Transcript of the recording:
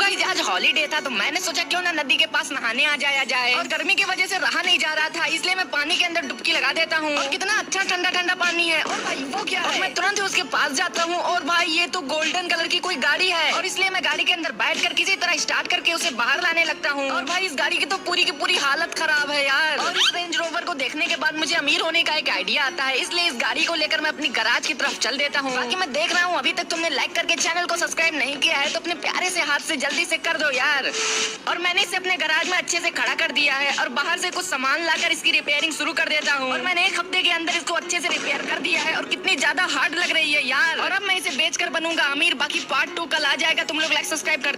Guys आज holiday था तो मैंने सोचा क्यों ना नदी के पास नहाने आ जाया जाए। और गर्मी की वजह से रहा नहीं जा रहा था, इसलिए मैं पानी के अंदर डुबकी लगा देता हूँ। और कितना अच्छा ठंडा ठंडा पानी है। और भाई वो क्या है? मैं तुरंत उसके पास जाता हूँ और भाई ये तो गोल्डन कलर की कोई गाड़ी है। और इसलिए मैं गाड़ी के अंदर बैठ कर किसी तरह स्टार्ट करके उसे बाहर लाने लगता हूँ। और भाई इस गाड़ी की तो पूरी की पूरी हालत खराब है यार। और इस रेंज रोवर को देखने के बाद मुझे अमीर होने का एक आइडिया आता है, इसलिए इस गाड़ी को लेकर मैं अपनी गैराज की तरफ चल देता हूँ। बाकी मैं देख रहा हूँ अभी तक तुमने लाइक करके चैनल को सब्सक्राइब नहीं किया है तो अपने प्यारे से हाथ से जल्दी से कर दो यार। और मैंने इसे अपने गैराज में अच्छे से खड़ा कर दिया है और बाहर से कुछ सामान लाकर इसकी रिपेयरिंग शुरू कर देता हूँ। और मैंने एक हफ्ते के अंदर इसको अच्छे से रिपेयर कर दिया है और कितनी ज्यादा हार्ड लग रही है यार। और अब मैं इसे बेचकर बनूंगा अमीर। बाकी पार्ट 2 कल आ जाएगा, तुम लोग लाइक सब्सक्राइब कर